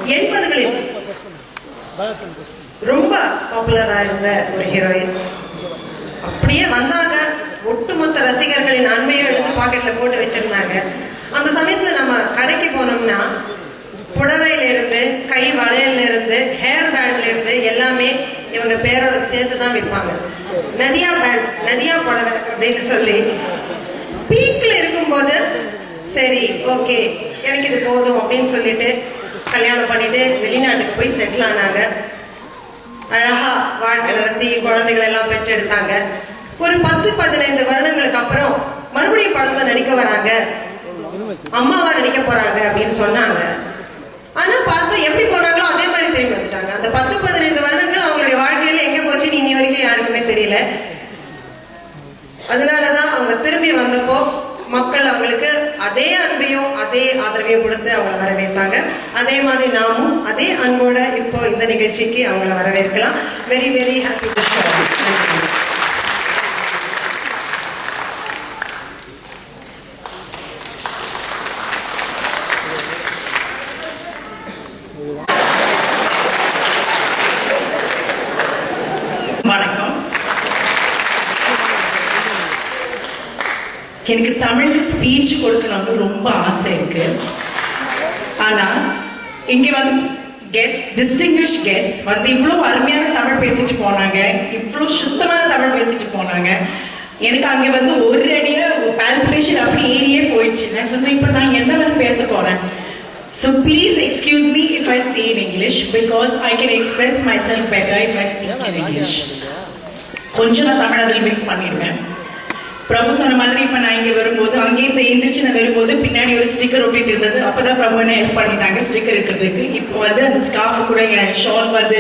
80களில் ரொம்ப பாப்புலரா இருந்த ஒரு ஹீரோயின். அப்படியே வந்தாங்க, ஒட்டுமொத்த ரசிகர்களின் அன்பையும் எடுத்து பாக்கெட்ல போட்டு வச்சிருந்தாங்க. அந்த சமயத்துல நம்ம கடைக்கு போனோம்னா புடவையில இருந்து, கை வளையல்ல இருந்து, ஹேர் பேண்ட்ல இருந்து எல்லாமே இவங்க பேரோட சேர்த்துதான் விற்பாங்க. நதியா பேண்ட், நதியா புடவை அப்படின்னு சொல்லி பீக்ல இருக்கும்போது சரி ஓகே எனக்கு இது போதும் அப்படின்னு சொல்லிட்டு கல்யாணம் பண்ணிட்டு வெளிநாட்டுக்கு போய் செட்டில் ஆனாங்க. அழகா வாழ்க்கை நடத்தி குழந்தைகள் எல்லாம் பெற்றெடுத்தாங்க. ஒரு 10-15 வருடங்களுக்கு அப்புறம் மறுபடியும் படத்துல நடிக்க வராங்க, அம்மாவா நடிக்க போறாங்க அப்படின்னு சொன்னாங்க. ஆனா பார்த்தா எப்படி போனாங்களோ அதே மாதிரி திரும்பி வந்துட்டாங்க. அந்த 10-15 வருடங்கள் அவங்களுடைய வாழ்க்கையில எங்க போச்சுன்னு இனி வரைக்கும் யாருக்குமே தெரியல. அதனாலதான் அவங்க திரும்பி வந்தப்போ மக்கள் அவங்களுக்கு அதே அன்பையும் அதே ஆதரவையும் கொடுத்து அவங்கள வரவேற்றாங்க. அதே மாதிரி நாமும் அதே அன்போட இப்போ இந்த நிகழ்ச்சிக்கு அவங்கள வரவேற்கலாம். Very very happy to show. வணக்கம். எனக்கு தமிழ்ல ஸ்பீச் கொடுக்கணும்னு ரொம்ப ஆசை இருக்கு. ஆனா இங்க வந்து டிஸ்டிங்விஷ் கெஸ்ட் வந்து இவ்வளவு அருமையான தமிழ் பேசிட்டு போனாங்க, இவ்வளவு சுத்தமான தமிழ் பேசிட்டு போனாங்க. எனக்கு அங்க வந்து ஒரு அடியா பால்பிட்டேஷன் அப்படி ஏறியே போயிடுச்சு. நான் சொன்னேன் இப்ப நான் என்ன வந்து பேச போறேன். So please excuse me if I say in English because I can express myself better if I speak in English. கொஞ்சம் நான் தமிழ் அதில் மிக்ஸ் பண்ணிடுவேன். பிரபு சொன்ன மாதிரி இப்ப நான் இங்க வரும்போது அங்கேருந்து எழுந்திரிச்சு நான் வரும்போது பின்னாடி ஒரு ஸ்டிக்கர் ஒட்டிட்டு இருந்தது. அப்பதான் பிரபு என்ன ஹெல்ப் பண்ணிட்டாங்க ஸ்டிக்கர் இருக்கிறதுக்கு. இப்போ வந்து அந்த ஸ்கார்ஃப் கூட என் ஷால் வந்து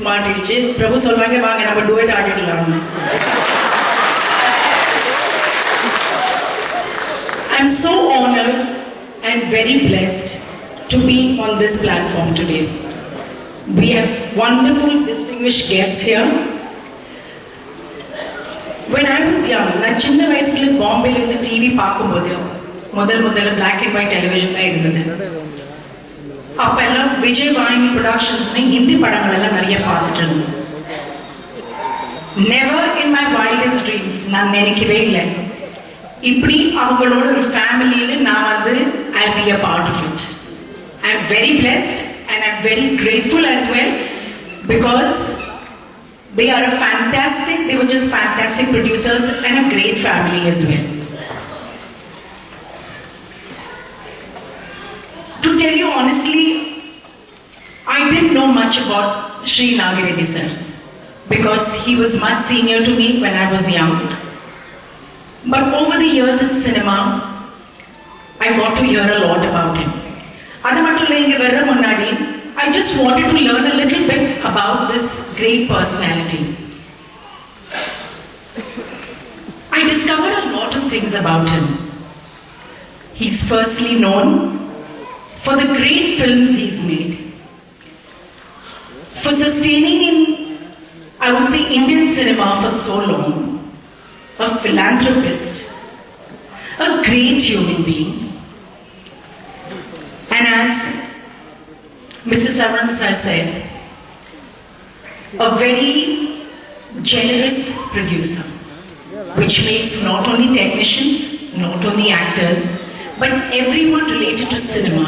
மாட்டிடுச்சு. பிரபு சொல்லுவாங்க வாங்க நம்ம duet ஆடிடலாம். I'm so honored and very blessed to be on this platform today. We have wonderful distinguished guests here. When I was young, நான் சின்ன வயசுல பாம்பேல இருந்து டிவி பார்க்கும்போது முதல்ல black and white television தான் இருந்தது. அப்ப எல்லாம் விஜய் வாணி ப்ரொடக்ஷன்ஸ்னு ஹிந்தி படங்கள் எல்லாம் நிறைய பார்த்துட்டு இருந்தேன். Never in my wildest dreams நான் நினைக்கவே இல்லை இப்படி அவங்களோட ஒரு ஃபேமிலியில நான் வந்து I'll be a part of it. I'm very blessed and I'm very grateful as well because they are they were just fantastic producers and a great family as well. To tell you honestly, I didn't know much about Sri Nagireddy sir because he was much senior to me when I was young. But over the years in cinema, I got to hear a lot about him. அது மட்டும் இல்லை, இங்க வர்ற முன்னாடி I just wanted to learn a little bit about this great personality. I discovered a lot of things about him. He's firstly known for the great films he's made, for sustaining in, I would say, Indian cinema for so long, a philanthropist, a great human being, and as Mrs. Savarantha said, a very generous producer, which makes not only technicians, not only actors, but everyone related to cinema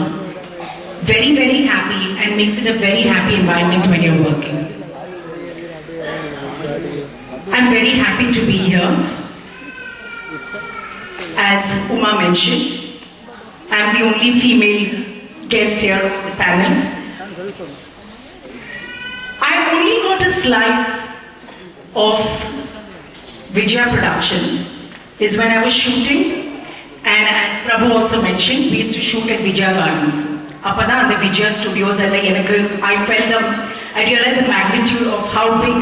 very, very happy and makes it a very happy environment when you're working. I'm very happy to be here. As Uma mentioned, I'm the only female guest here on the panel. I only got a slice of Vijaya Productions is when I was shooting, and as Prabhu also mentioned, we used to shoot at Vijaya Gardens. Appada and the Vijaya Studios, I realized the magnitude of how big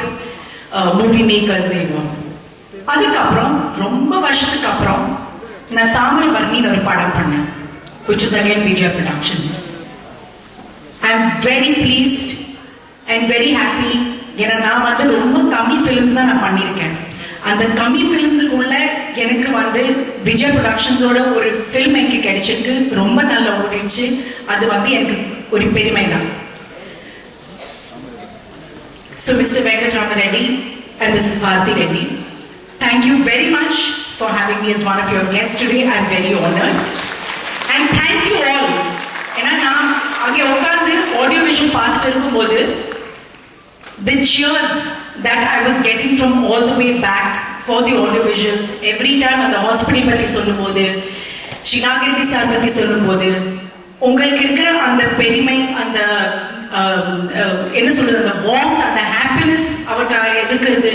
movie makers they were. அதுக்கப்புறம் ரொம்ப வருஷத்துக்கு அப்புறம் நான் தாமிரபரணின்னு ஒரு படம் பண்ணேன், which is again Vijaya Productions. I am very pleased and very happy. ஏன்னா நான் வந்து ரொம்ப கம்மி ஃபிலிம்ஸ் தான் நான் பண்ணியிருக்கேன். அந்த கம்மி ஃபிலிம்ஸுக்குள்ள எனக்கு வந்து விஜய் ப்ரொடக்ஷன்ஸோட ஒரு ஃபில்ம் எனக்கு கிடைச்சிருக்கு, ரொம்ப நல்லா ஓடிடுச்சு. அது வந்து எனக்கு ஒரு பெருமை தான். So Mr. Venkatrama Reddy and Mrs. Bharati Reddy, thank you very much for having me as one of your guests today. I'm very honored. And thank you all. ஏன்னா நான் அங்கே உட்கார்ந்து ஆடியோ விஷன் பார்த்துட்டு இருக்கும்போது the cheers that I was getting from all the way back for the audio visuals, every time அந்த hospital பத்தி சொல்லும்போது, சினாகிரெட்டி sir பத்தி சொல்லும்போது, உங்களுக்கு இருக்கிற அந்த பெருமை, அந்த என்ன சொல்றது, அந்த வார்ம், அந்த ஹாப்பினஸ் அவருக்காக இருக்கிறது,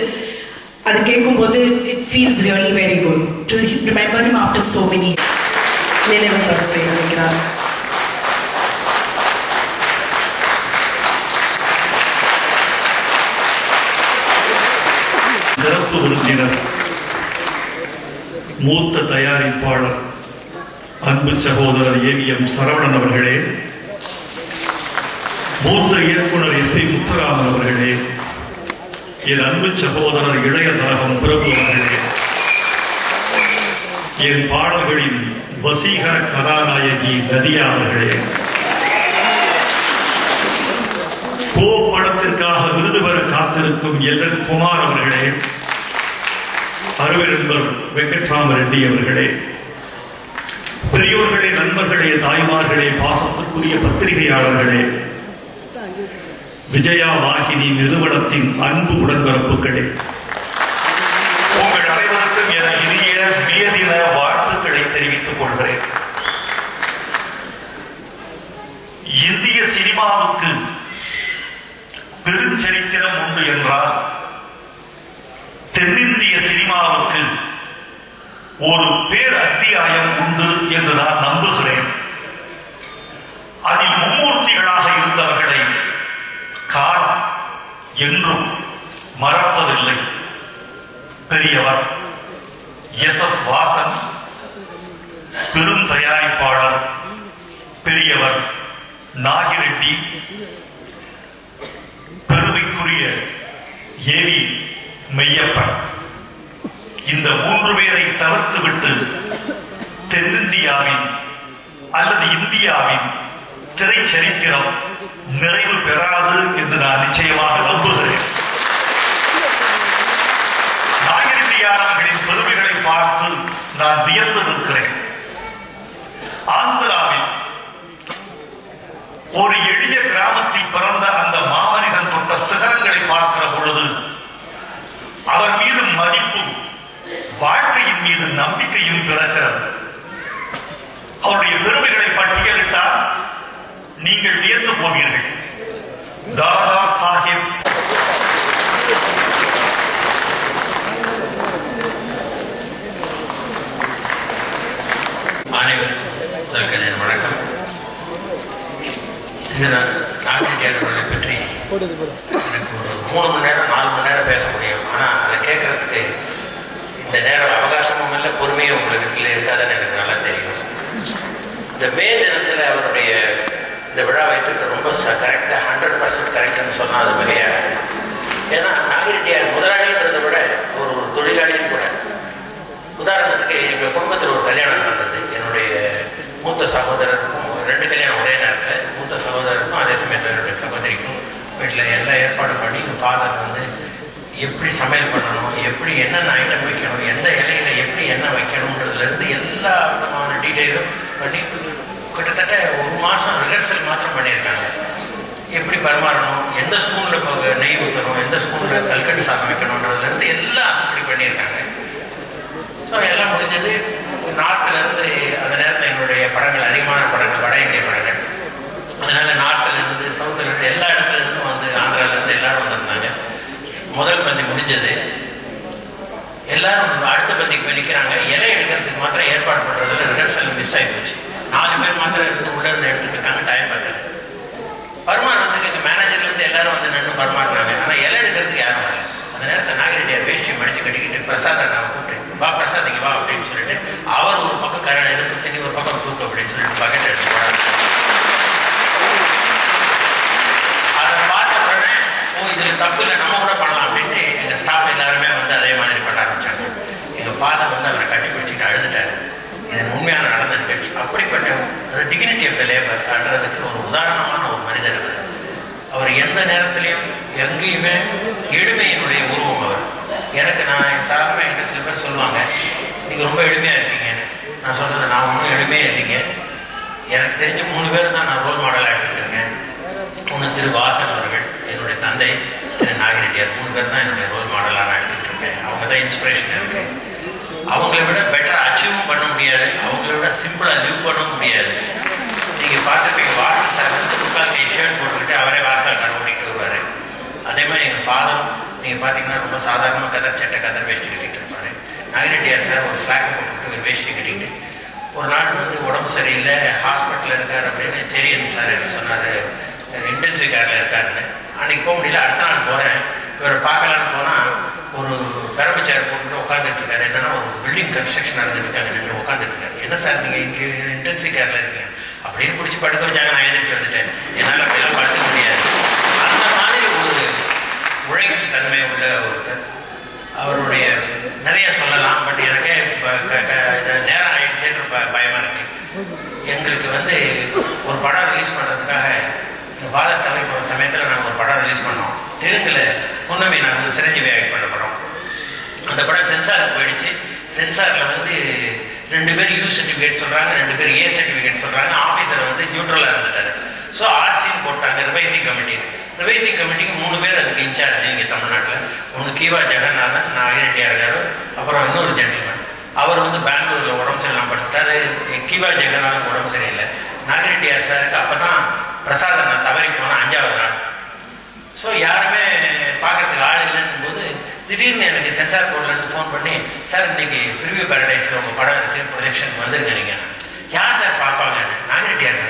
அது கேட்கும்போது it feels really very good to remember him after so many years. நினைவு செய்ய நினைக்கிறார். சிறப்பு விருந்தினர், மூத்த தயாரிப்பாளர் அன்பு சகோதரர் ஏவிஎம் சரவணன் அவர்களே, மூத்த இயக்குனர் எஸ்பி முத்துராமன் அவர்களே, என் அன்பு சகோதரர் இளையதரகம் பிரபு அவர்களே, என் பாடல்களின் வசீகர கதாநாயகி நதியா அவர்களே, கோ படத்திற்காக விருது பெற காத்திருக்கும் எல் குமார் அவர்களே, அருமைநண்பர் வெங்கட்ராம ரெட்டி அவர்களே, பெரியோர்களே, நண்பர்களே, தாய்மார்களே, பாசத்திற்குரிய பத்திரிகையாளர்களே, விஜயா வாகினி நிறுவனத்தின் அன்பு உடன்பிறப்புகளே, உங்கள் அனைவருக்கும் என இனிய மேதின வாழ்த்துக்களை தெரிவித்துக் கொள்கிறேன். இந்திய சினிமாவுக்கு பெருஞ்சரித்திரம் உண்டு என்றால் தென்னிந்திய சினிமாவுக்கு ஒரு பேர் அத்தியாயம் உண்டு என்று நான் நம்புகிறேன். அதில் மும்மூர்த்திகளாக இருந்தவர்களை காலம் என்றும் மறப்பதில்லை. பெரியவர் எஸ்.எஸ். வாசன், பெரும் தயாரிப்பாளர் பெரியவர் நாகிரெட்டி, பெருமைக்குரிய ஏவி மெய்யப்பன், இந்த 3 பேரை தவிர்த்துவிட்டு தென்னிந்தியாவின் அல்லது இந்தியாவின் திரைச்சரித்திரம் நிறைவு பெறாது என்று நான் நிச்சயமாக நம்புகிறேன். நாகிரெட்டியாளர்களின் பெருமைகளை பார்த்து நான் வியந்து நிற்கிறேன். ஆந்திராவில் ஒரு எளிய கிராமத்தில் பிறந்த அந்த மாமனிதன் தொட்ட சிகரங்களை பார்க்கிற பொழுது அவர் மீது மதிப்பும் வாழ்க்கையின் மீது நம்பிக்கையும் பிறக்கிறது. அவருடைய பெருமைகளை பட்டியலிட்டால் நீங்கள் வியந்து போவீர்கள். தாதா சாஹிப் அனைவருக்கும் வணக்கம். நாகிரெட்டியாளர்களை பற்றி எனக்கு ஒரு 3 மணி நேரம் 4 மணி நேரம் பேச முடியும். ஆனால் அதை கேட்கறதுக்கு இந்த நேரம் அவகாசமும் இல்லை, பொறுமையும் உங்களுக்கு இருக்காதுன்னு எனக்கு நல்லா தெரியும். இந்த மே தினத்தில் அவருடைய இந்த விழா வைத்துக்க ரொம்ப கரெக்டாக 100% கரெக்டுன்னு சொன்னால் அது மிகையாது. ஏன்னா நாகிரெட்டியார் முதலாளின்றதை விட ஒரு தொழிலாளியும் கூட. உதாரணத்துக்கு எங்கள் குடும்பத்தில் ஒரு கல்யாணம் நடந்தது. என்னுடைய மூத்த சகோதரருக்கும் 2 கல்யாணம் ஒரே நேரத்தில், மூத்த சகோதரருக்கும் அதே சமயத்தில் என்னுடைய சகோதரிக்கும் வீட்டில் எல்லா ஏற்பாடும் பண்ணி எங்கள் ஃபாதர் வந்து எப்படி சமையல் பண்ணணும், எப்படி என்னென்ன ஐட்டம் வைக்கணும், எந்த இலையில எப்படி என்ன வைக்கணுன்றதுலேருந்து எல்லா விதமான டீட்டெயிலும் பண்ணி கிட்டத்தட்ட 1 மாதம் ரிஹர்சல் மாத்திரம் பண்ணியிருக்காங்க. எப்படி பரிமாறணும், எந்த ஸ்பூனில் நெய் ஊற்றணும், எந்த ஸ்பூனில் கல்கண்டு சாதம் வைக்கணுன்றதுலேருந்து எல்லாம் அப்படி பண்ணியிருக்காங்க. ஸோ எல்லாம் முடிஞ்சது. நார்த்துலேருந்து அந்த நேரத்தில் எங்களுடைய படங்கள் அதிகமான படங்கள் வட இந்திய படங்கள். அதனால் நார்த்துலேருந்து சவுத்துலேருந்து எல்லா இடத்துலேருந்தும் வந்து ஆந்திராவிலேருந்து எல்லாரும் வந்திருந்தாங்க. முதல் பந்தி முடிஞ்சது. எல்லாரும் அடுத்த பந்திக்கு போய் நிற்கிறாங்க. இலை எடுக்கிறதுக்கு மாத்திரம் ஏற்பாடு பண்ணுறதுல ரிஹர்சல் மிஸ் ஆகி போச்சு. 4 பேர் மாத்திரம் இருந்து உள்ளே இருந்து எடுத்துட்டு இருக்காங்க. டைம் பார்த்தது பரிமாறத்துக்கு எங்கள் மேனேஜர்லேருந்து எல்லாரும் வந்து நின்று பரிமாறினாங்க. ஆனால் இலை எடுக்கிறதுக்கு யாரும் வரல. அந்த நேரத்தில் நாகிரெட்டியார் வேஷ்டியை மடிச்சு கட்டிக்கிட்டு பிரசாத் நான் கூப்பிட்டு, வா பிரசாத் இங்கே வா அப்படின்னு சொல்லிட்டு அவர் ஒரு பக்கம் கரணை எதிர்ப்பு தண்ணி ஒரு பக்கம் தூக்கு அப்படின்னு சொல்லிட்டு பக்கெட் எடுத்து போனாங்க. அதை பார்த்த உடனே இதில் தப்பு இல்லை, நம்ம கூட பண்ணலாம் அப்படின்ட்டு எங்கள் ஸ்டாஃப் எல்லாருமே வந்து அதே மாதிரி பண்ண ஆரம்பிச்சாங்க. எங்கள் ஃபாதர் வந்து அவரை கட்டி பிடிச்சிட்டு அழுதுட்டார். இது உண்மையான நடந்த நிகழ்ச்சி. அப்படிப்பட்ட டிக்னிட்டி ஆஃப் த லேபர் அன்றதுக்கு ஒரு உதாரணமான ஒரு மனிதர் அவர். அவர் எந்த நேரத்திலையும் எங்கேயுமே எளிமையினுடைய உருவம் அவர். எனக்கு நான் சாதாரண என்கிட்ட சில பேர் சொல்லுவாங்க, நீங்கள் ரொம்ப எளிமையாக இருக்கீங்கன்னு. நான் சொல்கிறது, நான் ஒன்றும் எளிமையாக இருக்கீங்க. எனக்கு தெரிஞ்ச 3 பேர் தான் நான் ரோல் மாடலாக எடுத்துக்கிட்டு இருக்கேன். ஒன்று திரு வாசன் அவர்கள், என்னுடைய தந்தை திரு நாகிரெட்டியார், 3 பேர் தான் என்னுடைய ரோல் மாடலாக நான் எடுத்துக்கிட்டு இருக்கேன். அவங்க தான் இன்ஸ்பிரேஷன் எனக்கு. அவங்கள விட பெட்டராக அச்சீவும் பண்ண முடியாது, அவங்கள விட சிம்பிளாக லிவ் பண்ண முடியாது. நீங்கள் பார்த்துருப்பீங்க, வாசன் சார் வந்து முக்கால் கை ஷர்ட் போட்டுக்கிட்டு அவரே வாசல் கடை ஓடிட்டு வருவார். அதே மாதிரி எங்கள் ஃபாதரும் நீங்கள் பார்த்தீங்கன்னா ரொம்ப சாதாரணமாக கதர் சட்டை கதர் வேஷ்டி கட்டிகிட்டு இருப்பார். நாகிரெட்டியார் சார் ஒரு ஸ்லாக்கை போட்டுக்கிட்டு ஒரு வேஷ்டி கட்டிக்கிட்டு ஒரு நாள் வந்து உடம்பு சரியில்லை, ஹாஸ்பிட்டலில் இருக்கார் அப்படின்னு தெரியும் சார் எனக்கு சொன்னார், இன்டென்சிவ் கேரில் இருக்காருன்னு. அன்றைக்கி போக முடியல. அடுத்த நாள் போகிறேன், இவரை பார்க்கலான்னு போனால் ஒரு பெரம்பு சேர் போட்டுட்டு உட்காந்துட்டு இருக்காரு. என்னன்னா ஒரு பில்டிங் கன்ஸ்ட்ரக்ஷன் நடந்துட்டு இருக்காங்க, நின்று உட்காந்துட்டு இருக்காரு. என்ன சார் நீங்கள் இங்கே இன்டென்சிவ் கேரில் இருக்கீங்க அப்படின்னு பிடிச்சி படுக்க வச்சாங்க. நான் எழுந்திரிச்சு வந்துட்டேன், என்னால் அப்படியெல்லாம் படுக்க முடியாது. அந்த மாதிரி ஒரு உழைக்கும் தன்மை உள்ள ஒருத்தர். அவருடைய நிறைய சொல்லலாம், பட் எனக்கே நேரம் ஆயிடுச்சேன்ற பயமாக இருக்கு. எங்களுக்கு வந்து ஒரு படம் ரிலீஸ் பண்ணுறதுக்காக எங்கள் ஃபாதர் தவறி போகிற சமயத்தில் நாங்கள் ஒரு படம் ரிலீஸ் பண்ணோம். தெலுங்கில் புன்னமி நாங்கள் சிரஞ்சீவி ஆக்ட் பண்ண படம். அந்த படம் சென்சாருக்கு போயிடுச்சு. சென்சாரில் வந்து 2 பேர் யூ சர்டிஃபிகேட் சொல்கிறாங்க, 2 பேர் ஏ சர்டிஃபிகேட் சொல்கிறாங்க. ஆஃபீஸர் வந்து நியூட்ரலாக இருந்துட்டார். ஸோ ஆர்சின்னு போட்டாங்க ரிவைசிங் கமிட்டி. ரிவைசிங் கமிட்டிக்கு 3 பேர் அதுக்கு இன்சார்ஜ் இங்கே தமிழ்நாட்டில். ஒன்று கீவா ஜெகநாதன், நாகிரெட்டியார் காரு, அப்புறம் இன்னொரு ஜென்டில்மேன். அவர் வந்து பெங்களூரில் உடம்பு சரியில்லாமல் படுத்துட்டாரு. கீவா ஜெகநாதன் உடம்பு சரியில்லை. நாகிரெட்டியார் சாருக்கு அப்போ தான் பிரசாதம் தவறி போனால் 5வது நாள். ஸோ யாருமே பார்க்கறதுக்கு ஆள் இல்லைன்னும் போது திடீர்னு எனக்கு சென்சார் போர்ட்லேருந்து ஃபோன் பண்ணி, சார் இன்னைக்கு ப்ரிவியூ பேரடைஸில் உங்கள் படம் இருக்குது, ப்ரொஜெக்ஷனுக்கு வந்துருங்க நீங்கள். யார் சார் பார்ப்பாங்கன்னு. நாகிரெட்டியார்